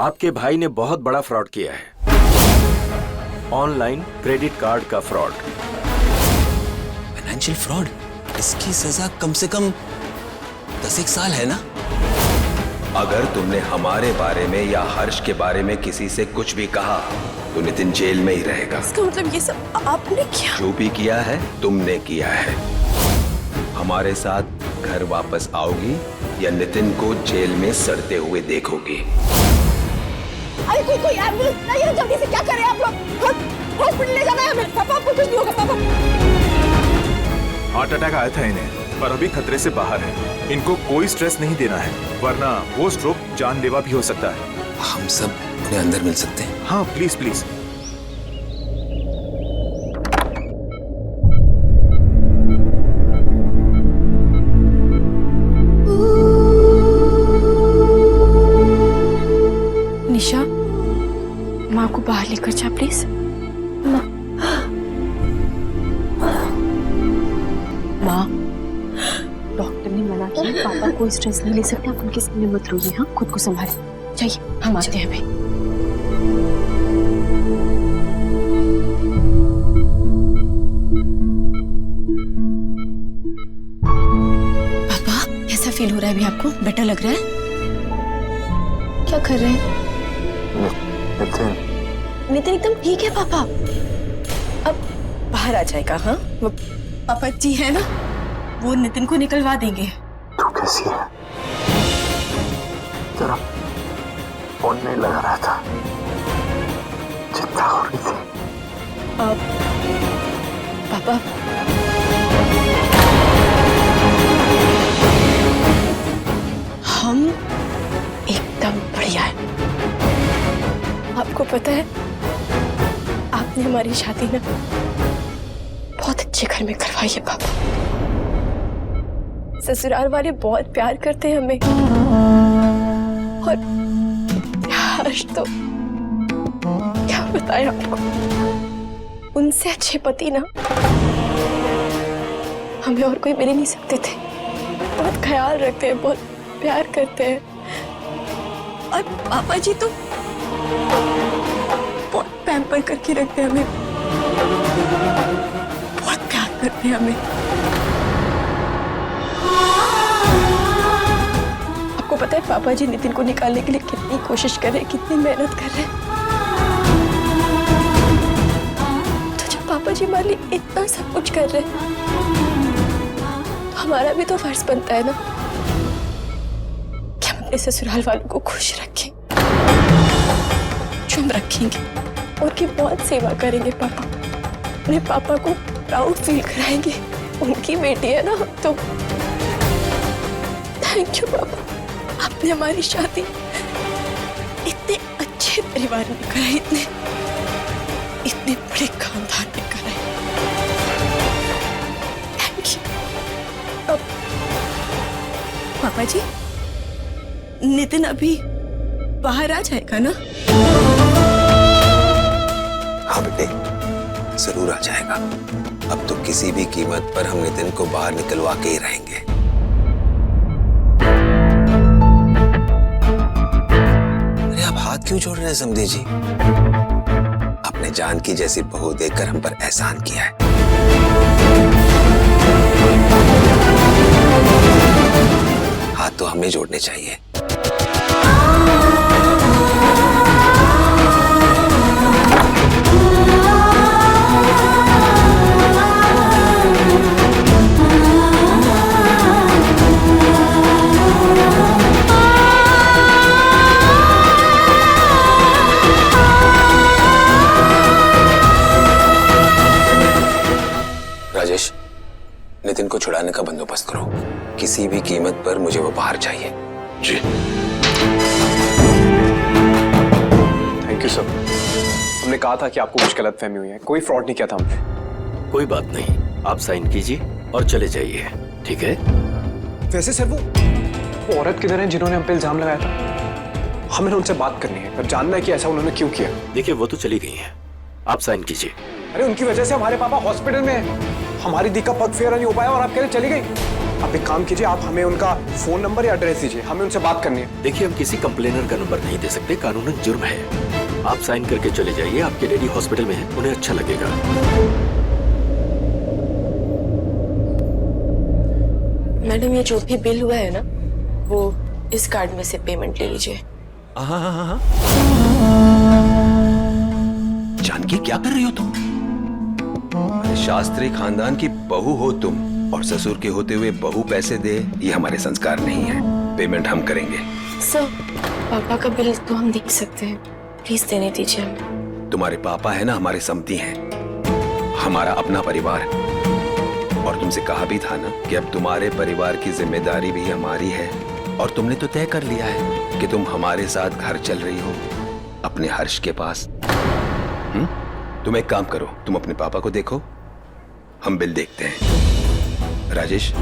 आपके भाई ने बहुत बड़ा फ्रॉड किया है, ऑनलाइन क्रेडिट कार्ड का फ्रॉड। Financial fraud? इसकी सजा कम से कम 10 साल है ना? अगर तुमने हमारे बारे में या हर्ष के बारे में किसी से कुछ भी कहा तो नितिन जेल में ही रहेगा। इसका मतलब ये सब आपने किया? जो भी किया है तुमने किया है। हमारे साथ घर वापस आओगी या नितिन को जेल में सड़ते हुए देखोगी। अरे कोई एम्बुलेंस नहीं है, जल्दी से क्या करें आप लोग? हॉस्पिटल ले जाना है हमें। पापा को कुछ नहीं होगा। पापा हार्ट अटैक आया था इन्हें, पर अभी खतरे से बाहर है। इनको कोई स्ट्रेस नहीं देना है, वरना वो स्ट्रोक जानलेवा भी हो सकता है। हम सब उन्हें अंदर मिल सकते हैं? हाँ प्लीज प्लीज। निशा, माँ को बाहर लेकर जा प्लीज। माँ, डॉक्टर ने मना किया, पापा कोई स्ट्रेस नहीं ले सकते। आप उनके सामने मत रोइए। हाँ, खुद को संभालें। चाहिए, हम आते हैं अभी। पापा, कैसा फील हो रहा है अभी आपको? बेटर लग रहा है? क्या कर रहे हैं? नितिन एकदम ठीक है पापा, अब बाहर आ जाएगा। हाँ, वो पापा जी है ना, वो नितिन को निकलवा देंगे। तू कैसी है? जरा फोन नहीं लगा रहा था, चिंता हो रही थी। पापा, हम एकदम बढ़िया है। आपको पता है, आपने हमारी शादी ना बहुत अच्छे घर में करवाई है पापा। ससुराल वाले बहुत प्यार करते हैं हमें, और हर्ष तो क्या बताएं आपको, उनसे अच्छे पति ना हमें और कोई मिल ही नहीं सकते थे। बहुत ख्याल रखते हैं, बहुत प्यार करते हैं। और पापा जी तो बहुत पैम्पर करके रखते हैं हमें, बहुत प्यार करते हैं हमें। आपको पता है पापा जी नितिन को निकालने के लिए कितनी कोशिश कर रहे हैं, कितनी मेहनत कर रहे हैं। तो जब पापा जी हमारे लिए इतना सब कुछ कर रहे हैं, तो हमारा भी तो फर्ज बनता है ना कि हम अपने ससुराल वालों को खुश रखें। जो हम रखेंगे, उनकी बहुत सेवा करेंगे पापा। अपने पापा को प्राउड फील कराएंगे, उनकी बेटी है ना हम तो। थैंक यू पापा, आपने हमारी शादी इतने अच्छे परिवार में कराई, इतने बड़े खानदान में कराई। Thank you. अब पापा जी, नितिन अभी बाहर आ जाएगा ना? हाँ बेटे, जरूर आ जाएगा। अब तो किसी भी कीमत पर हम नितिन को बाहर निकलवा के ही रहेंगे। अरे आप हाथ क्यों जोड़ रहे हैं समधी जी? अपने जान की जैसी बहू देखकर हम पर एहसान किया है। हाथ तो हमें जोड़ने चाहिए। राजेश, नितिन को छुड़ाने का बंदोबस्त करो। किसी भी कीमत पर मुझे वो बाहर चाहिए। जी। Thank you sir. हमने कहा था कि आपको कुछ गलतफहमी हुई है, कोई फ्रॉड नहीं किया था हमने। कोई बात नहीं, आप साइन कीजिए और चले जाइए, ठीक है? वैसे सर, वो औरत किधर है जिन्होंने हम पे इल्जाम लगाया था? हमें उनसे बात करनी है, पर जानना है कि ऐसा उन्होंने क्यों किया। देखिए, वो तो चली गई हैं, आप साइन कीजिए। अरे उनकी वजह से हमारे पापा हॉस्पिटल में हैं। हमारी दी का पग फेरा नहीं हो पाया और आप कह रहे चली गई। आप एक काम कीजिए, आप हमें उनका फोन नंबर या एड्रेस दीजिए, हमें उनसे बात करनी है। देखिए, हम किसी कंप्लेनर का नंबर नहीं दे सकते, कानूनन जुर्म है। आप साइन करके चले जाइए, आपके डैडी हॉस्पिटल में हैं, उन्हें अच्छा लगेगा। मैडम, ये जो भी बिल हुआ है ना, वो इस कार्ड में से पेमेंट ले लीजिए। हाँ। जानकी, क्या कर रही हो तुम? अरे शास्त्री खानदान की बहू हो तुम, और ससुर के होते हुए बहू पैसे दे, ये हमारे संस्कार नहीं है। पेमेंट हम करेंगे। सर, पापा का बिल तो हम देख सकते हैं, प्लीज देने दीजिए हमें। तुम्हारे पापा है ना, हमारे समधी हैं, हमारा अपना परिवार। और तुमसे कहा भी था ना कि अब तुम्हारे परिवार की जिम्मेदारी भी हमारी है, और तुमने तो तय कर लिया है कि तुम हमारे साथ घर चल रही हो, अपने हर्ष के पास। तुम एक काम करो, तुम अपने पापा को देखो, हम बिल देखते हैं। राजेश,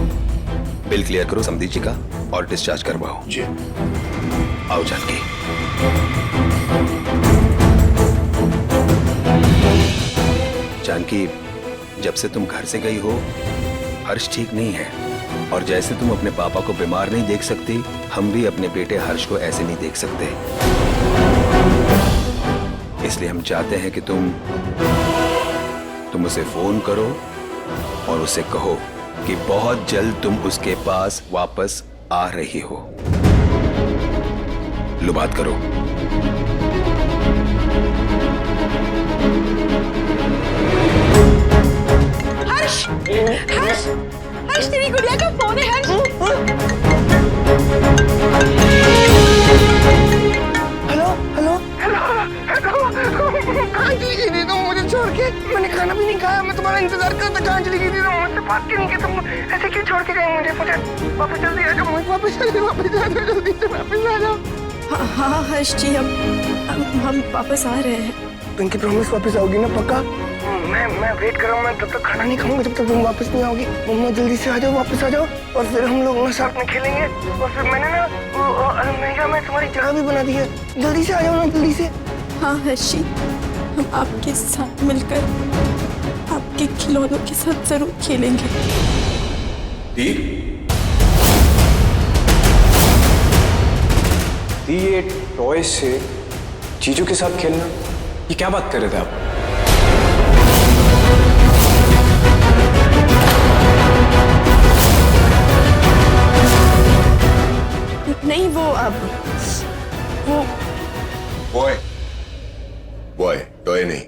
बिल क्लियर करो समधी जी का और डिस्चार्ज करवाओ। जी। आओ जानकी। जानकी, जब से तुम घर से गई हो, हर्ष ठीक नहीं है, और जैसे तुम अपने पापा को बीमार नहीं देख सकती, हम भी अपने बेटे हर्ष को ऐसे नहीं देख सकते। इसलिए हम चाहते हैं कि तुम उसे फोन करो और उसे कहो कि बहुत जल्द तुम उसके पास वापस आ रही हो। लो, बात करो। हर्ष, हर्ष, हर्ष, तेरी गुड़िया का फोन है। हर्ष, अंजलि की थी तुम मुझे छोड़ के? मैंने खाना भी नहीं खाया, मैं तुम्हारा इंतजार कर रहा था। अंजलि की थी तुम मुझसे बात क्यों नहीं की? तुम ऐसे क्यों छोड़ के गए मुझे? वापस जल्दी आ जाओ, वापस आ जाओ, जल्दी से वापस आ जाओ। हाँ हर्ष जी, हम वापस आ रहे हैं। पिंकी प्रॉमिस वापस आओगी ना पक्का? मैं वेट कर रहा हूँ, मैं तब तक खाना नहीं खाऊंगा जब तक तुम वापस नहीं आओगी। मम्मा जल्दी से आ जाओ, वापस आ जाओ, और फिर हम लोग ना साथ में खेलेंगे। और फिर मैंने ना अलमीरा में तुम्हारी जगह भी बना दी है, जल्दी से आ जाओ ना, जल्दी से। हाँ हर्ष जी, हम आपके साथ मिलकर आपके खिलौनों के साथ जरूर खेलेंगे। ये टॉय से जीजू के साथ खेलना, ये क्या बात कर रहे थे आप? नहीं, वो बॉय टॉय नहीं।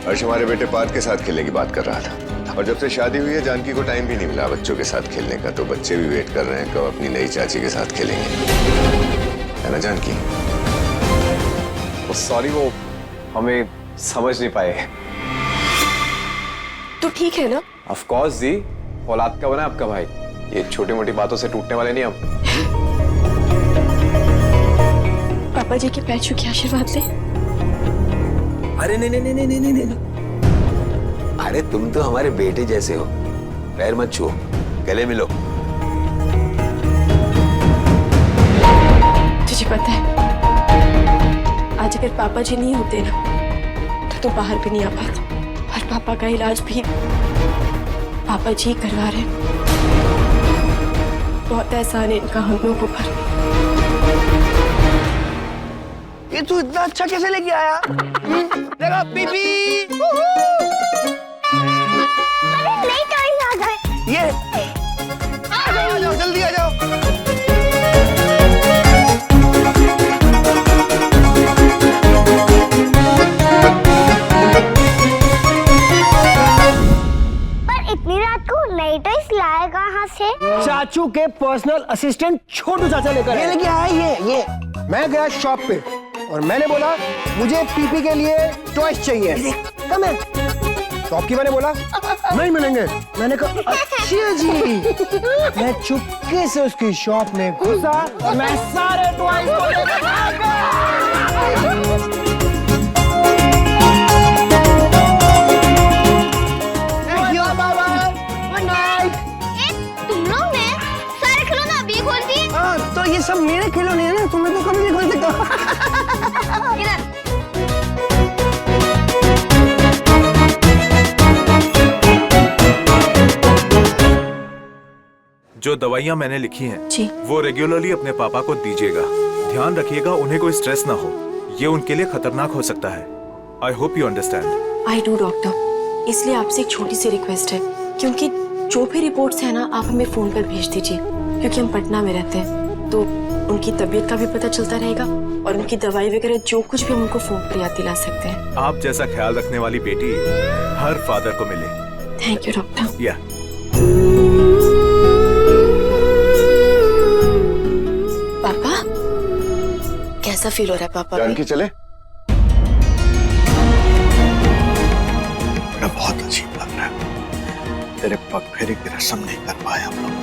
हर्ष हमारे बेटे पार्थ के साथ खेलने की बात कर रहा था, और जब से शादी हुई है जानकी को टाइम भी नहीं मिला बच्चों के साथ खेलने का, तो बच्चे भी वेट कर रहे हैं कब अपनी नई चाची के साथ खेलेंगे, है ना जानकी? सॉरी, वो हमें समझ नहीं पाए। तो ठीक है ना? ऑफ कोर्स जी, औलाद का बना आपका भाई, ये छोटी मोटी बातों से टूटने वाले नहीं हम। पापा जी के पैर छू के आशीर्वाद ले। अरे नहीं, अरे तुम तो हमारे बेटे जैसे हो, पैर मत छुओ, गले मिलो। तुझे पता है, आज अगर पापा जी नहीं होते ना, तो बाहर भी नहीं आ पाता, और पापा का इलाज भी पापा जी करवा रहे हैं। बहुत एहसान है इनका हम लोगों पर। ये तू इतना अच्छा कैसे लेके आया? देखो पीपी, नई टॉयज आ गए। ये आ जाओ, जल्दी आ जाओ। पर इतनी रात को नई टॉयज लाए कहाँ से? चाचू के पर्सनल असिस्टेंट छोटू चाचा लेकर ये लेके आया। ये मैं गया शॉप पे और मैंने बोला मुझे पीपी के लिए टॉयज चाहिए। शॉपकीपर ने बोला नहीं मिलेंगे। मैंने कहा अच्छा जी। मैं चुपके से उसकी शॉप में घुसा और मैं सारे टॉयज को लेकर आ गया। तो ये सब मेरे खिलौने हैं ना, तुम्हें तो कभी नहीं खोल सकता। जो दवाइयाँ मैंने लिखी हैं जी। वो रेगुलरली अपने पापा को दीजिएगा। ध्यान रखिएगा उन्हें कोई स्ट्रेस ना हो, ये उनके लिए खतरनाक हो सकता है। I hope you understand. I do doctor. इसलिए आपसे एक छोटी सी रिक्वेस्ट है, क्योंकि जो भी रिपोर्ट्स है ना आप हमें फोन पर भेज दीजिए, क्योंकि हम पटना में रहते हैं तो उनकी तबीयत का भी पता चलता रहेगा और उनकी दवाई वगैरह जो कुछ भी हम उनको फोन पर याद दिला सकते हैं। आप जैसा ख्याल रखने वाली बेटी हर फादर को मिले। Thank you doctor. या पापा कैसा फील हो रहा है पापा? जानकी चले? बहुत अजीब लग रहा है। तेरे पग फेरे की रस्म नहीं कर पाए हम लोग।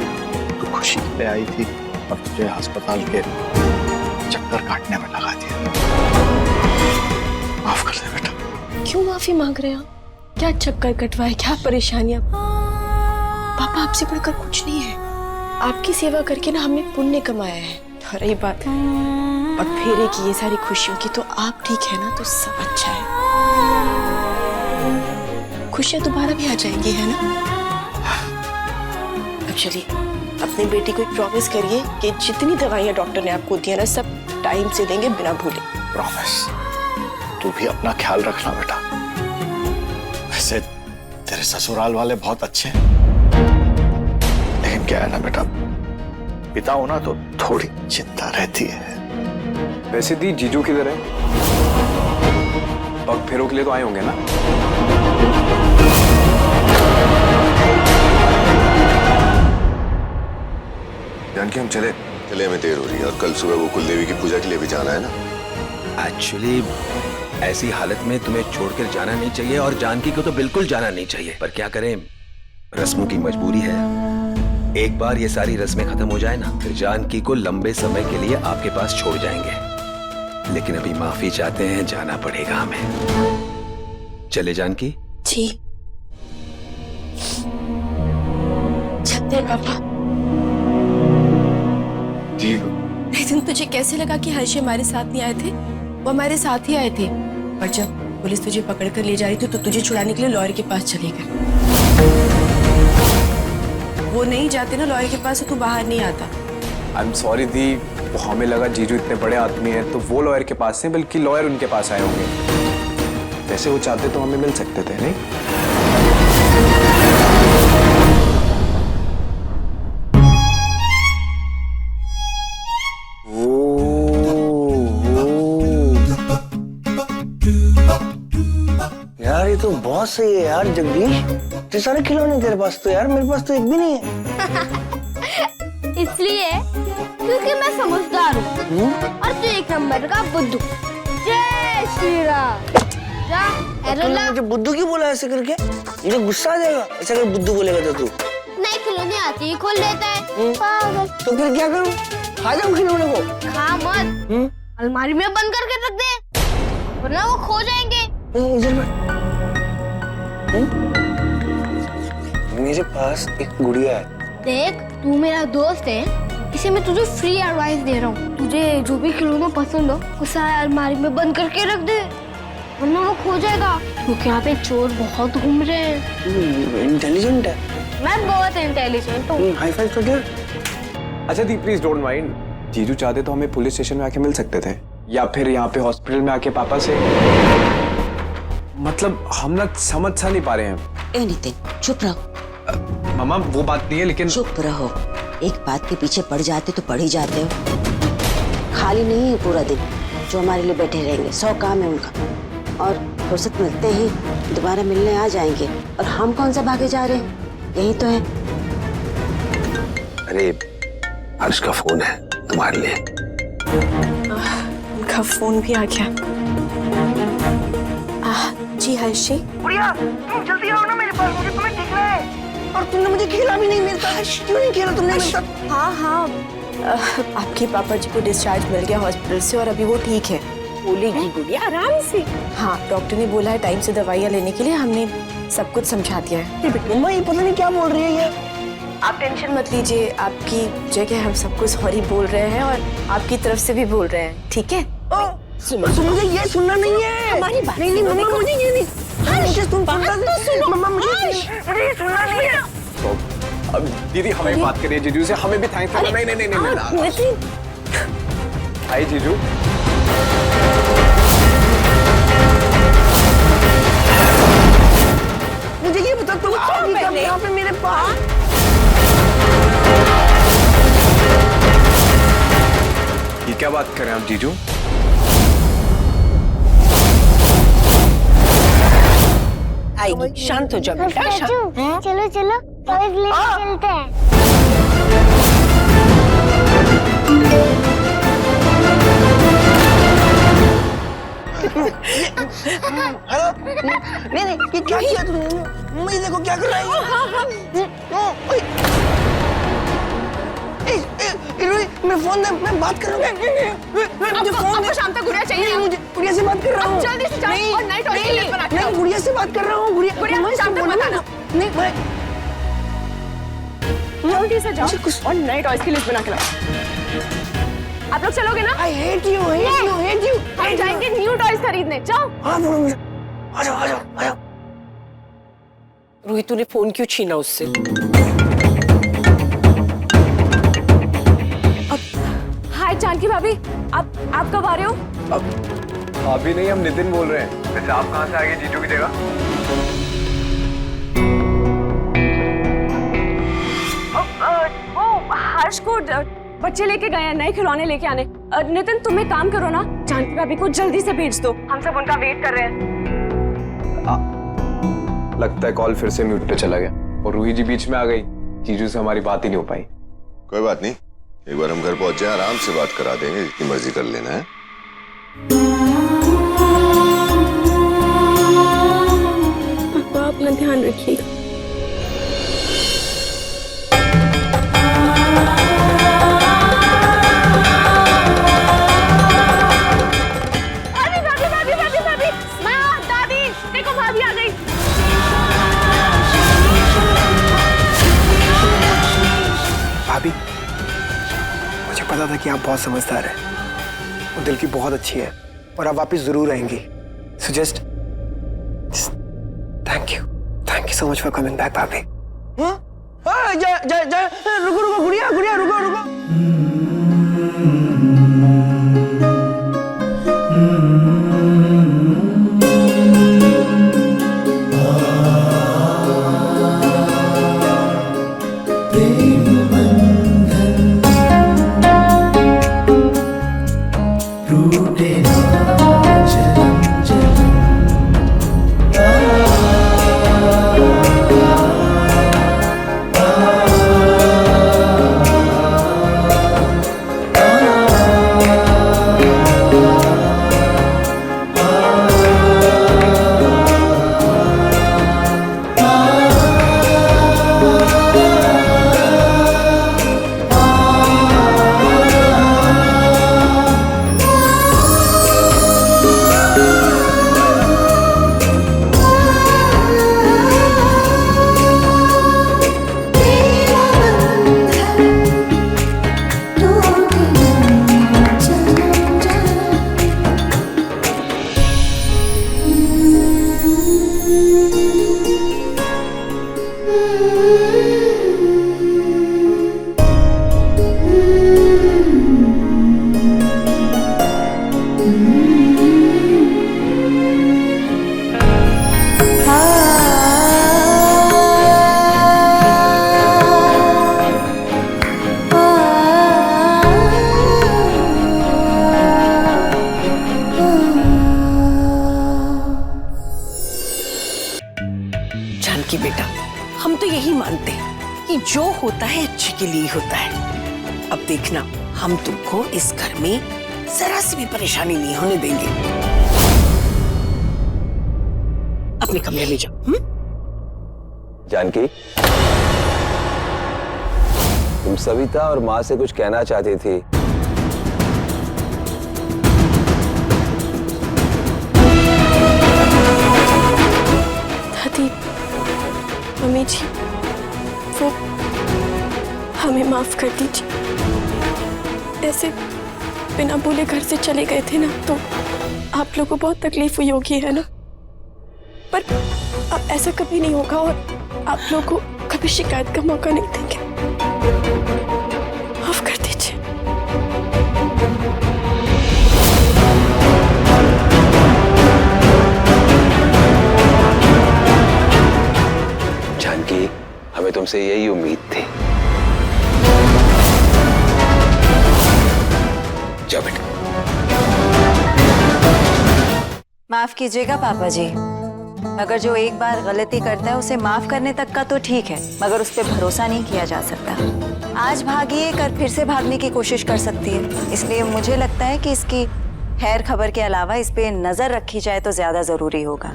तू खुशी के लिए आई थी और तुझे अस्पताल के चक्कर काटने में लगा दिया। माफ कर दे बेटा। क्यों माफी मांग रहे हैं आप? क्या चक्कर कटवाए, क्या परेशानियां? पापा आपसे बढ़कर कुछ नहीं है। आपकी सेवा करके ना हमने पुण्य कमाया है। और रही बात पग फेरे की ये सारी खुशियों की, तो आप ठीक है ना तो सब अच्छा है। खुशियां दोबारा भी आ जाएंगी, है ना? अब चलिए अपनी बेटी को प्रॉमिस करिए कि जितनी दवाइयां डॉक्टर ने आपको दी है ना सब टाइम से देंगे बिना भूले। प्रॉमिस। तू भी अपना ख्याल रखना बेटा। वैसे तेरे ससुराल वाले बहुत अच्छे हैं, लेकिन क्या है ना बेटा, पिता होना तो थोड़ी चिंता रहती है। वैसे दी जीजू किधर है? पग फेरों के लिए तो आए होंगे ना? जानकी हम चले? चले, हमें देर हो रही है और कल सुबह वो कुल देवी की पूजा के लिए भी जाना है ना। एक्चुअली ऐसी हालत में तुम्हें छोड़कर जाना नहीं चाहिए और जानकी को तो बिल्कुल जाना नहीं चाहिए, पर क्या करें, रस्मों की मजबूरी है। एक बार ये सारी रस्में खत्म हो जाए ना, फिर जानकी को लंबे समय के लिए आपके पास छोड़ जाएंगे। लेकिन अभी माफी चाहते हैं, जाना पड़ेगा हमें। चले जानकी? जी चलते हैं पापा। जी। लेकिन तुझे कैसे लगा कि हर्षी हमारे साथ नहीं आए थे? वो हमारे साथ ही आए थे, पर जब पुलिस तुझे पकड़ कर ले जा रही थी तो तुझे छुड़ाने के लिए लॉयर के पास चले गए। वो नहीं जाते ना लॉयर के पास तो तू बाहर नहीं आता। आई एम सॉरी दी, वो हमें लगा जीजू इतने बड़े आदमी हैं तो वो लॉयर के पास हैं, बल्कि लॉयर उनके पास आए होंगे। वैसे वो चाहते तो हमें मिल सकते थे, नहीं? यार ये तो बहुत सही है यार जगदीश। इतने सारे खिलौने तेरे पास तो यार, मेरे पास तो एक भी नहीं है। इसलिए क्योंकि मैं समझदार हूँ और तू एक नंबर का बुद्धू। जय श्री राम। जा एरोला। मुझे बुद्धू क्यों बोला ऐसे करके? मुझे गुस्सा आ जाएगा ऐसे अगर बुद्धू बोलेगा तो तू। नए खिलौने आते ही खोल देता है पागल। तो फिर क्या करूँ? खा जाऊँ खिलौने को? खा मत, अलमारी में बंद करके रख दे वरना वो खो जाएंगे। इधर मेरे पास एक गुड़िया है। देख तू मेरा दोस्त है, इसे मैं तुझे फ्री एडवाइस दे रहा हूँ। तुझे जो भी खिलौना पसंद हो उसे अलमारी में बंद करके रख दे वरना वो खो जाएगा, क्योंकि यहाँ पे चोर बहुत घूम रहे हैं। इंटेलिजेंट है। मैं बहुत इंटेलिजेंट हूँ। हाई फाइव तो क्या? अच्छा दी प्लीज डोंट माइंड। जीजू चाहते तो हमें पुलिस स्टेशन में आके मिल सकते थे, या फिर यहाँ पे हॉस्पिटल में आके पापा से। मतलब हम ना समझ सा नहीं पा रहे हैं। ए नितिन चुप रहो। मामा वो बात नहीं है, लेकिन चुप रहो। एक बात के पीछे पड़ जाते तो पड़ ही जाते हो। खाली नहीं है पूरा दिन जो हमारे लिए बैठे रहेंगे, 100 काम है उनका। और फुर्सत मिलते ही दोबारा मिलने आ जाएंगे, और हम कौन सा भागे जा रहे हैं, यही तो है। अरे हर्ष का फोन है तुम्हारे लिए। उनका फोन भी आ गया। जी हर्षी। गुड़िया तुम जल्दी आओ ना मेरे पास, मुझे तुम्हें दिखना है। और तुमने मुझे खेला भी नहीं मेरे साथ। क्यों नहीं खेला तुमने मेरे साथ? हाँ आपके पापा जी को डिस्चार्ज मिल गया हॉस्पिटल से और अभी वो ठीक है। बोलेगी गुड़िया आराम से। हाँ डॉक्टर ने बोला है टाइम से दवाइयाँ लेने के लिए, हमने सब कुछ समझा दिया है। मम्मा ये पता नहीं क्या बोल रही है ये। आप टेंशन मत लीजिए, आपकी जगह हम सबको सॉरी बोल रहे हैं और आपकी तरफ से भी बोल रहे हैं, ठीक है? मुझे ये सुनना नहीं है। हमारी बात नहीं मम्मा मुझे ये नहीं। मुझे सुनना नहीं है। मम्मा मुझे ये सुनना नहीं है। तो अब दीदी हमें बात करिए जीजू से, हमें भी थैंक्स करना। नहीं नहीं नहीं नहीं, हाय जीजू। मुझे ये बता तुम आओगी कब यहाँ पे मेरे पास? ये क्या बात कर रहे हैं आप जीजू? आएगी, शांत हो जाओ बेटा। चलो चलो टॉयज लेके चलते हैं। हेलो, नहीं नहीं, ये क्या किया तुमने? मैं देखो क्या कर रहा है। मैं फोन दे, मैं बात करूंगा। मुझे फोन दे। शाम तक गुड़िया चाहिए। मुझे गुड़िया से बात कर रहा हूँ। जल्दी से जाओ और नई टॉयज लेकर बना के लाओ। गुड़िया से बात कर रहा हूँ। गुड़िया शाम तक बताना। नहीं मैं जल्दी से जाओ और नए टॉयज की लिस्ट बना के लाओ। आप लोग चलोगे ना? I hate you, hate you, hate you. हम जाएंगे न्यू टॉयज खरीदने। जाओ। हाँ बोलो, आ जाओ आ जाओ आ जाओ। रोहित तूने फोन क्यों छीना उससे? हाय जानकी भाभी, आप कब आ रहे हो? अभी नहीं, हम नितिन बोल रहे हैं। वैसे आप कहाँ से आ गए जीजू की जगह? वो हर्ष को बच्चे लेके गए हैं नए खिलौने लेके आने। नितिन तुम एक काम करो ना, जानकी भाभी को जल्दी से भेज दो, हम सब उनका वेट कर रहे हैं। लगता है कॉल फिर से म्यूट पे चला गया और रूही जी बीच में आ गई। जीजू से हमारी बात ही नहीं हो पाई। कोई बात नहीं, एक बार हम घर पहुंचे आराम से बात करा देंगे, जितनी मर्जी कर लेना है। पापा अपना ध्यान रखिएगा। भाभी, मुझे पता था कि आप बहुत समझदार हैं और दिल की बहुत अच्छी है और आप वापस जरूर आएंगी। So just thank you so much for coming back भाभी। रुको गुड़िया गुड़िया रुको रुको। जानकी बेटा, हम तो यही मानते हैं कि जो होता है अच्छे के लिए होता है। अब देखना, हम तुमको इस घर में जरा सी भी परेशानी नहीं होने देंगे। अपने कमरे में जाओ। जानकी, तुम सविता और माँ से कुछ कहना चाहती थी। दादी, मम्मी जी, वो हमें माफ कर दीजिए। ऐसे बिना बोले घर से चले गए थे ना, तो आप लोगों को बहुत तकलीफ हुई होगी, है ना? पर अब ऐसा कभी नहीं होगा और आप लोगों को कभी शिकायत का मौका नहीं देंगे। माफ कर दीजिए। जानकी, हमें तुमसे यही उम्मीद थी। जाओ बेटा। माफ कीजिएगा पापा जी, मगर जो एक बार गलती करता है उसे माफ करने तक का तो ठीक है, मगर उस पर भरोसा नहीं किया जा सकता। आज भागी कर फिर से भागने की कोशिश कर सकती है, इसलिए मुझे लगता है कि इसकी खैर खबर के अलावा इस पे नजर रखी जाए तो ज्यादा जरूरी होगा।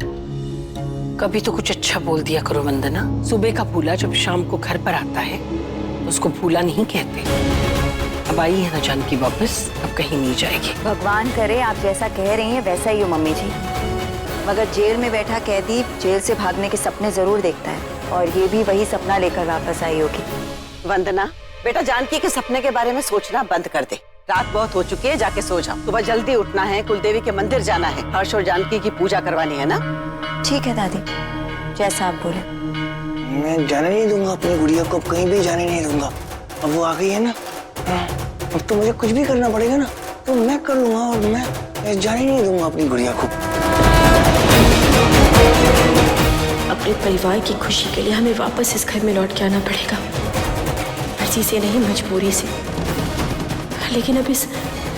कभी तो कुछ अच्छा बोल दिया करो वंदना। सुबह का फूला जब शाम को घर पर आता है उसको फूला नहीं कहते। अब आई है ना जानकी वापस, अब कहीं नहीं जाएगी। भगवान करे आप जैसा कह रही हैं वैसा ही हो मम्मी जी, मगर जेल में बैठा कैदी जेल से भागने के सपने जरूर देखता है, और ये भी वही सपना लेकर वापस आई होगी। वंदना बेटा, जानकी के सपने के बारे में सोचना बंद कर दे। रात बहुत हो चुकी है, जाके सो जाओ। सुबह जल्दी उठना है, कुलदेवी के मंदिर जाना है, हर्ष और जानकी की पूजा करवानी है ना। ठीक है दादी, जैसा आप बोले। मैं जाने नहीं दूंगा अपनी गुड़िया को, कहीं भी जाने नहीं दूंगा। अब वो आ गई है ना, अब तो मुझे कुछ भी करना पड़ेगा ना, तो मैं कर लूंगा, और मैं जाने नहीं दूंगा अपनी गुड़िया को। अपने परिवार की खुशी के लिए हमें वापस इस घर में लौट के आना पड़ेगा, मर्जी से नहीं मजबूरी से। लेकिन अब इस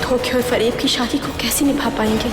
धोखे और फरेब की शादी को कैसे निभा पाएंगे?